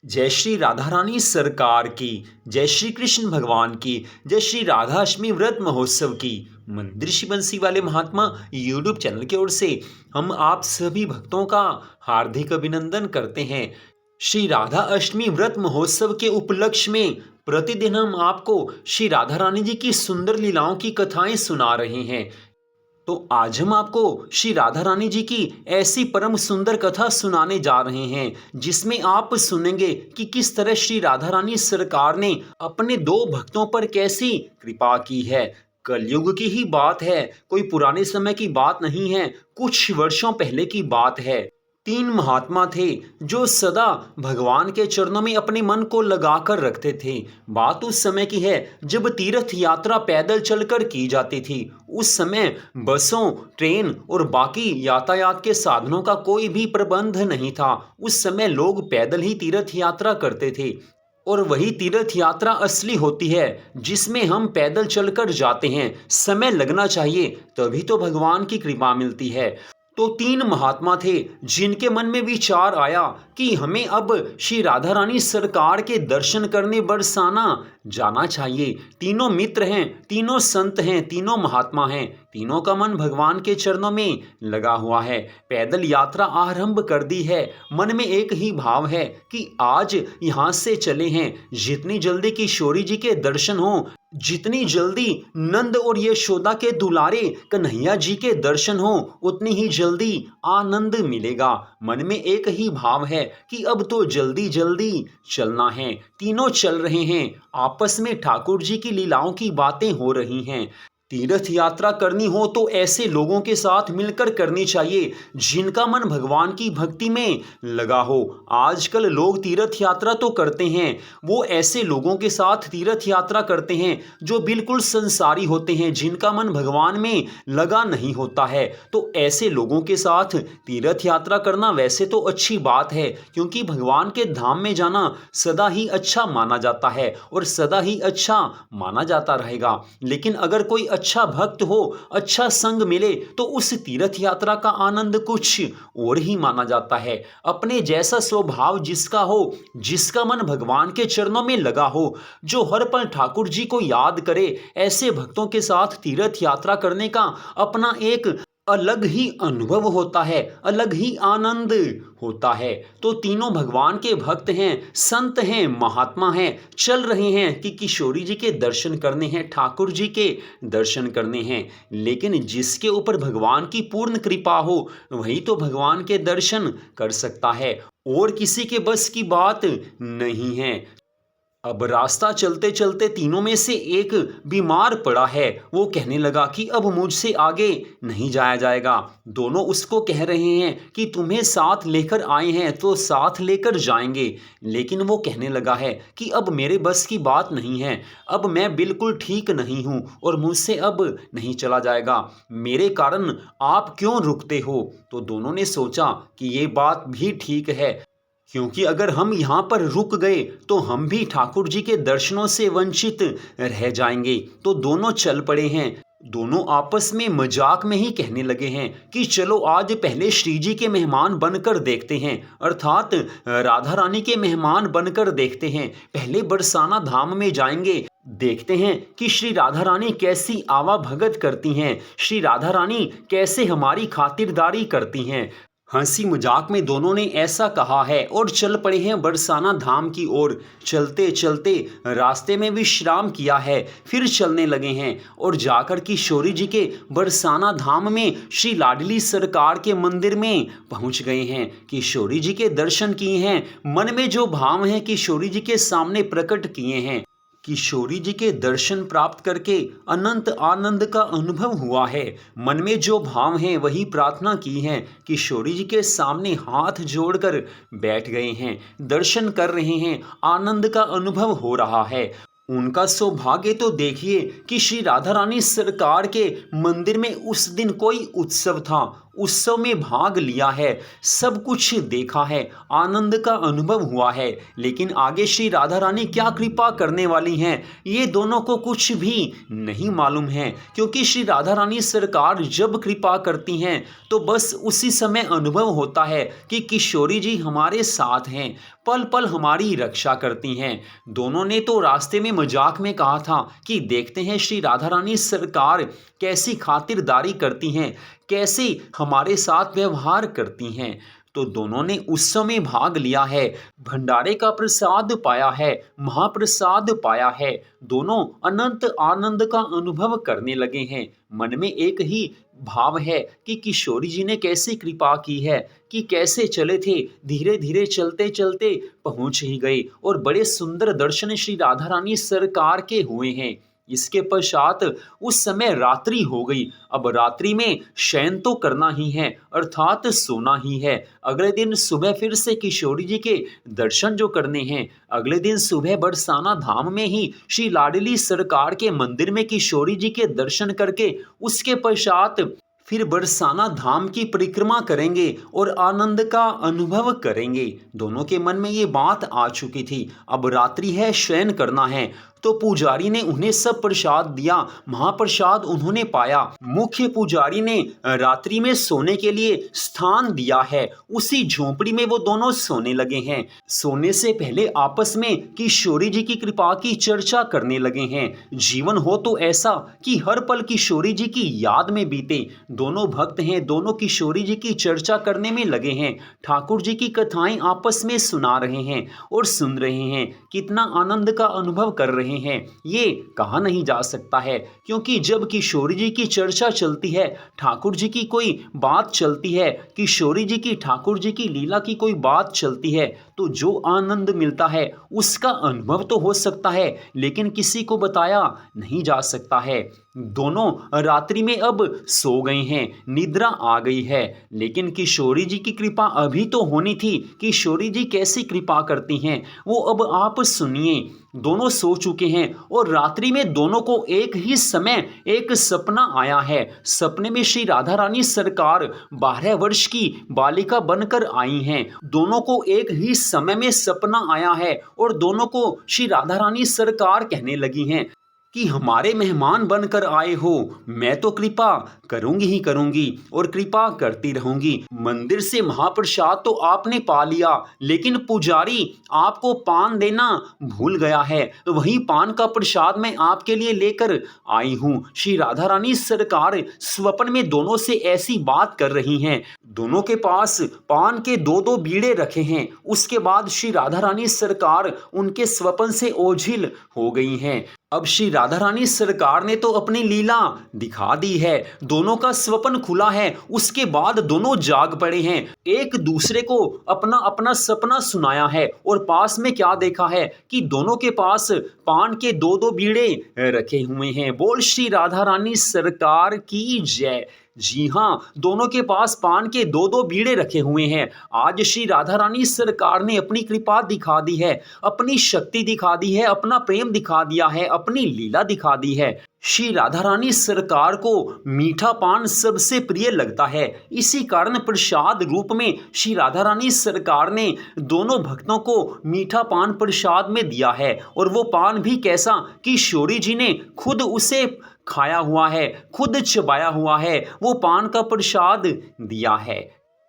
जय श्री राधा रानी सरकार की, जय श्री कृष्ण भगवान की, जय श्री राधा अष्टमी व्रत महोत्सव की। मंदिर श्री बंसी वाले महात्मा यूट्यूब चैनल की ओर से हम आप सभी भक्तों का हार्दिक अभिनंदन करते हैं। श्री राधा अष्टमी व्रत महोत्सव के उपलक्ष्य में प्रतिदिन हम आपको श्री राधा रानी जी की सुंदर लीलाओं की कथाएं सुना रहे हैं। तो आज हम आपको श्री राधा रानी जी की ऐसी परम सुंदर कथा सुनाने जा रहे हैं जिसमें आप सुनेंगे कि किस तरह श्री राधा रानी सरकार ने अपने दो भक्तों पर कैसी कृपा की है। कलयुग की ही बात है, कोई पुराने समय की बात नहीं है, कुछ वर्षों पहले की बात है। तीन महात्मा थे जो सदा भगवान के चरणों में अपने मन को लगाकर रखते थे। बात उस समय की है जब तीर्थ यात्रा पैदल चलकर की जाती थी। उस समय बसों, ट्रेन और बाकी यातायात के साधनों का कोई भी प्रबंध नहीं था। उस समय लोग पैदल ही तीर्थ यात्रा करते थे और वही तीर्थ यात्रा असली होती है जिसमें हम पैदल चलकर जाते हैं। समय लगना चाहिए तभी तो भगवान की कृपा मिलती है। तो तीन महात्मा थे जिनके मन में विचार आया कि हमें अब श्री राधा रानी सरकार के दर्शन करने बरसाना जाना चाहिए। तीनों मित्र हैं, तीनों संत हैं, तीनों महात्मा हैं, तीनों का मन भगवान के चरणों में लगा हुआ है। पैदल यात्रा आरंभ कर दी है। मन में एक ही भाव है कि आज यहाँ से चले हैं, जितनी जल्दी किशोरी जी के दर्शन हो, जितनी जल्दी नंद और यशोदा के दुलारे कन्हैया जी के दर्शन हो, उतनी ही जल्दी आनंद मिलेगा। मन में एक ही भाव है कि अब तो जल्दी जल्दी चलना है। तीनों चल रहे हैं, आपस में ठाकुर जी की लीलाओं की बातें हो रही हैं। तीर्थ यात्रा करनी हो तो ऐसे लोगों के साथ मिलकर करनी चाहिए जिनका मन भगवान की भक्ति में लगा हो। आजकल लोग तीर्थ यात्रा तो करते हैं, वो ऐसे लोगों के साथ तीर्थ यात्रा करते हैं जो बिल्कुल संसारी होते हैं, जिनका मन भगवान में लगा नहीं होता है। तो ऐसे लोगों के साथ तीर्थ यात्रा करना वैसे तो अच्छी बात है, क्योंकि भगवान के धाम में जाना सदा ही अच्छा माना जाता है और सदा ही अच्छा माना जाता रहेगा। लेकिन अगर कोई अच्छा भक्त हो, अच्छा संग मिले, तो उस तीर्थ यात्रा का आनंद कुछ और ही माना जाता है। अपने जैसा स्वभाव जिसका हो, जिसका मन भगवान के चरणों में लगा हो, जो हर पल ठाकुर जी को याद करे, ऐसे भक्तों के साथ तीर्थ यात्रा करने का अपना एक अलग ही अनुभव होता है, अलग ही आनंद होता है। तो तीनों भगवान के भक्त हैं, संत हैं, महात्मा हैं, चल रहे हैं कि किशोरी जी के दर्शन करने हैं, ठाकुर जी के दर्शन करने हैं। लेकिन जिसके ऊपर भगवान की पूर्ण कृपा हो वही तो भगवान के दर्शन कर सकता है, और किसी के बस की बात नहीं है। अब रास्ता चलते चलते तीनों में से एक बीमार पड़ा है। वो कहने लगा कि अब मुझसे आगे नहीं जाया जाएगा। दोनों उसको कह रहे हैं कि तुम्हें साथ लेकर आए हैं तो साथ लेकर जाएंगे, लेकिन वो कहने लगा है कि अब मेरे बस की बात नहीं है, अब मैं बिल्कुल ठीक नहीं हूँ और मुझसे अब नहीं चला जाएगा, मेरे कारण आप क्यों रुकते हो। तो दोनों ने सोचा कि ये बात भी ठीक है, क्योंकि अगर हम यहाँ पर रुक गए तो हम भी ठाकुर जी के दर्शनों से वंचित रह जाएंगे। तो दोनों चल पड़े हैं। दोनों आपस में मजाक में ही कहने लगे हैं कि चलो आज पहले श्री जी के मेहमान बनकर देखते हैं, अर्थात राधा रानी के मेहमान बनकर देखते हैं। पहले बरसाना धाम में जाएंगे, देखते हैं कि श्री राधा रानी कैसी आवा भगत करती हैं, श्री राधा रानी कैसे हमारी खातिरदारी करती हैं। हंसी मजाक में दोनों ने ऐसा कहा है और चल पड़े हैं बरसाना धाम की ओर। चलते चलते रास्ते में विश्राम किया है, फिर चलने लगे हैं और जाकर किशोरी जी के बरसाना धाम में श्री लाडली सरकार के मंदिर में पहुंच गए हैं। किशोरी जी के दर्शन किए हैं, मन में जो भाव है किशोरी जी के सामने प्रकट किए हैं। किशोरी जी के दर्शन प्राप्त करके अनंत आनंद का अनुभव हुआ है। मन में जो भाव हैं वही प्रार्थना की है। किशोरी जी के सामने हाथ जोड़कर बैठ गए हैं, दर्शन कर रहे हैं, आनंद का अनुभव हो रहा है। उनका सौभाग्य तो देखिए कि श्री राधा रानी सरकार के मंदिर में उस दिन कोई उत्सव था उत्सव में भाग लिया है, सब कुछ देखा है, आनंद का अनुभव हुआ है, लेकिन आगे श्री राधा रानी क्या कृपा करने वाली हैं ये दोनों को कुछ भी नहीं मालूम है। क्योंकि श्री राधा रानी सरकार जब कृपा करती हैं तो बस उसी समय अनुभव होता है कि किशोरी जी हमारे साथ हैं, पल पल हमारी रक्षा करती हैं। दोनों ने तो रास्ते में मजाक में कहा था कि देखते हैं श्री राधा रानी सरकार कैसी खातिरदारी करती हैं, कैसे हमारे साथ व्यवहार करती हैं। तो दोनों ने उत्सव में भाग लिया है, भंडारे का प्रसाद पाया है, महाप्रसाद पाया है, दोनों अनंत आनंद का अनुभव करने लगे हैं। मन में एक ही भाव है कि किशोरी जी ने कैसी कृपा की है, कि कैसे चले थे, धीरे धीरे चलते चलते पहुंच ही गए और बड़े सुंदर दर्शन श्री राधा रानी सरकार के हुए हैं। इसके पश्चात उस समय रात्रि हो गई। अब रात्रि में शयन तो करना ही है, अर्थात सोना ही है। अगले दिन सुबह फिर से किशोरी जी के दर्शन जो करने हैं। अगले दिन सुबह बरसाना धाम में ही श्री लाडली सरकार के मंदिर में किशोरी जी के दर्शन करके उसके पश्चात फिर बरसाना धाम की परिक्रमा करेंगे और आनंद का अनुभव करेंगे। दोनों के मन में ये बात आ चुकी थी। अब रात्रि है, शयन करना है। तो पुजारी ने उन्हें सब प्रसाद दिया, महाप्रसाद उन्होंने पाया। मुख्य पुजारी ने रात्रि में सोने के लिए स्थान दिया है, उसी झोंपड़ी में वो दोनों सोने लगे हैं। सोने से पहले आपस में किशोरी जी की कृपा की चर्चा करने लगे हैं। जीवन हो तो ऐसा कि हर पल किशोरी जी की याद में बीते। दोनों भक्त हैं, दोनों किशोरी जी की चर्चा करने में लगे हैं, ठाकुर जी की कथाएं आपस में सुना रहे हैं और सुन रहे हैं, कितना आनंद का अनुभव कर रहे हैं ये कहा नहीं जा सकता है। क्योंकि जब किशोरी जी की चर्चा चलती है, ठाकुर जी की कोई बात चलती है, किशोरी जी की ठाकुर जी की लीला की कोई बात चलती है, तो जो आनंद मिलता है उसका अनुभव तो हो सकता है, लेकिन किसी को बताया नहीं जा सकता है। दोनों रात्रि में अब सो गए हैं, निद्रा आ गई है, लेकिन किशोरी जी की कृपा अभी तो होनी थी। किशोरी जी कैसी कृपा करती हैं वो अब आप सुनिए। दोनों सो चुके हैं और रात्रि में दोनों को एक ही समय एक सपना आया है। सपने में श्री राधा रानी सरकार 12 वर्ष की बालिका बनकर आई हैं। दोनों को एक ही समय में सपना आया है और दोनों को श्री राधा रानी सरकार कहने लगी हैं कि हमारे मेहमान बनकर आए हो, मैं तो कृपा करूंगी ही करूंगी और कृपा करती रहूंगी। मंदिर से महाप्रसाद तो आपने पा लिया, लेकिन पुजारी आपको पान देना भूल गया है, तो वही पान का प्रसाद मैं आपके लिए लेकर आई हूँ। श्री राधा रानी सरकार स्वप्न में दोनों से ऐसी बात कर रही हैं। दोनों के पास पान के दो दो बीड़े रखे हैं। उसके बाद श्री राधा रानी सरकार उनके स्वप्न से ओझिल हो गई हैं। अब श्री राधा रानी सरकार ने तो अपनी लीला दिखा दी है, दोनों का स्वप्न खुला है। उसके बाद दोनों जाग पड़े हैं, एक दूसरे को अपना अपना सपना सुनाया है और पास में क्या देखा है कि दोनों के पास पान के दो दो बीड़े रखे हुए हैं। बोल श्री राधा रानी सरकार की जय। जी हाँ, दोनों के पास पान के दो दो बीड़े रखे हुए हैं। आज श्री राधा रानी सरकार ने अपनी कृपा दिखा दी है, अपनी शक्ति दिखा दी है, अपना प्रेम दिखा दिया है, अपनी लीला दिखा दी है। श्री राधा रानी सरकार को मीठा पान सबसे प्रिय लगता है, इसी कारण प्रसाद रूप में श्री राधा रानी सरकार ने दोनों भक्तों को मीठा पान प्रसाद में दिया है। और वो पान भी कैसा कि किशोरी जी ने खुद उसे खाया हुआ है, खुद चबाया हुआ है, वो पान का प्रसाद दिया है।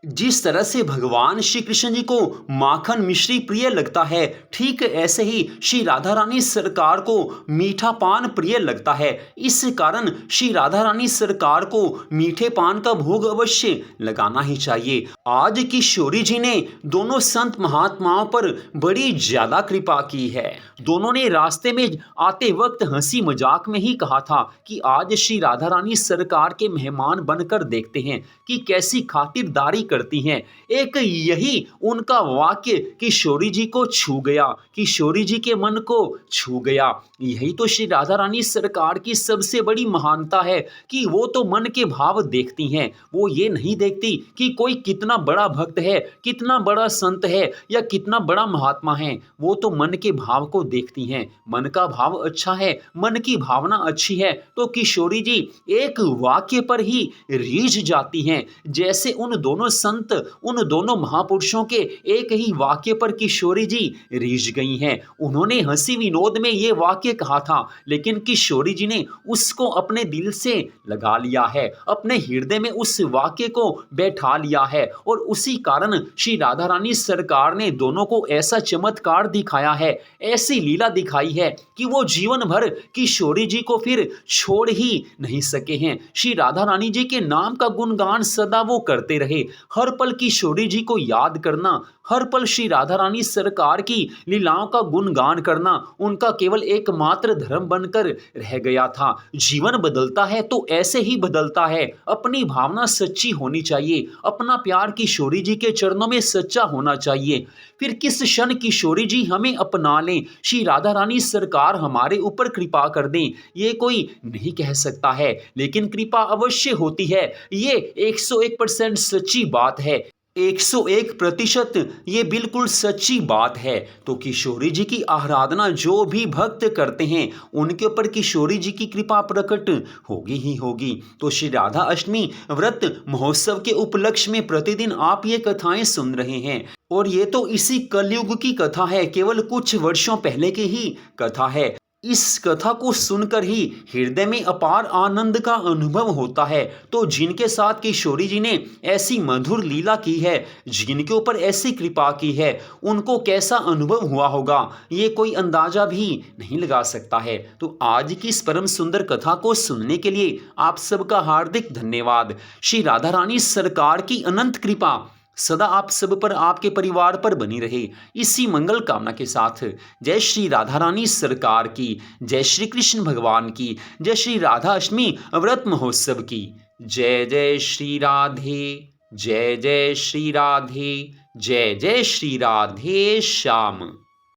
जिस तरह से भगवान श्री कृष्ण जी को माखन मिश्री प्रिय लगता है, ठीक ऐसे ही श्री राधा रानी सरकार को मीठा पान प्रिय लगता है। इस कारण श्री राधा रानी सरकार को मीठे पान का भोग अवश्य लगाना ही चाहिए। आज किशोरी जी ने दोनों संत महात्माओं पर बड़ी ज्यादा कृपा की है। दोनों ने रास्ते में आते वक्त हंसी मजाक में ही कहा था कि आज श्री राधा रानी सरकार के मेहमान बनकर देखते हैं कि कैसी खातिरदारी करती हैं। एक यही उनका वाक्य किशोरी जी को छू गया, किशोरी जी के मन को छू गया। यही तो श्री राधा रानी सरकार की सबसे बड़ी महानता है कि वो तो मन के भाव देखती हैं। वो ये नहीं देखती कि कोई कितना बड़ा भक्त है, कितना बड़ा संत है या कितना बड़ा महात्मा है। वो तो मन के भाव को देखती हैं। मन का भाव अच्छा है, मन की भावना अच्छी है तो किशोरी जी एक वाक्य पर ही रीझ जाती हैं। जैसे उन दोनों संत, उन दोनों महापुरुषों के एक ही वाक्य पर किशोरी जी रीझ गई हैं। उन्होंने हंसी विनोद में ये वाक्य कहा था, लेकिन किशोरी जी ने उसको अपने दिल से लगा लिया है, अपने हृदय में उस वाक्य को बैठा लिया है। और उसी कारण श्री राधा रानी सरकार ने दोनों को ऐसा चमत्कार दिखाया है, ऐसी लीला दिखाई है कि वो जीवन भर किशोरी जी को फिर छोड़ ही नहीं सके हैं। श्री राधा रानी जी के नाम का गुणगान सदा वो करते रहे। हर पल किशोरी जी को याद करना, हर पल श्री राधा रानी सरकार की लीलाओं का गुणगान करना उनका केवल एकमात्र धर्म बनकर रह गया था। जीवन बदलता है तो ऐसे ही बदलता है। अपनी भावना सच्ची होनी चाहिए, अपना प्यार किशोरी जी के चरणों में सच्चा होना चाहिए। फिर किस क्षण किशोरी जी हमें अपना लें, श्री राधा रानी सरकार हमारे ऊपर कृपा कर दें, ये कोई नहीं कह सकता है, लेकिन कृपा अवश्य होती है। ये 101% सच्ची बात है, 101% ये बिल्कुल सच्ची बात है। तो किशोरी जी की आराधना जो भी भक्त करते हैं उनके ऊपर किशोरी जी की कृपा प्रकट होगी ही होगी। तो श्री राधा अष्टमी व्रत महोत्सव के उपलक्ष्य में प्रतिदिन आप ये कथाएं सुन रहे हैं, और ये तो इसी कलयुग की कथा है, केवल कुछ वर्षों पहले की ही कथा है। इस कथा को सुनकर ही हृदय में अपार आनंद का अनुभव होता है। तो जिनके साथ किशोरी जी ने ऐसी मधुर लीला की है, जिनके ऊपर ऐसी कृपा की है, उनको कैसा अनुभव हुआ होगा ये कोई अंदाजा भी नहीं लगा सकता है। तो आज की इस परम सुंदर कथा को सुनने के लिए आप सबका हार्दिक धन्यवाद। श्री राधा रानी सरकार की अनंत कृपा सदा आप सब पर, आपके परिवार पर बनी रहे, इसी मंगल कामना के साथ जय श्री राधा रानी सरकार की, जय श्री कृष्ण भगवान की, जय श्री राधा अष्टमी व्रत महोत्सव की। जय जय श्री राधे, जय जय श्री राधे, जय जय श्री राधे श्याम।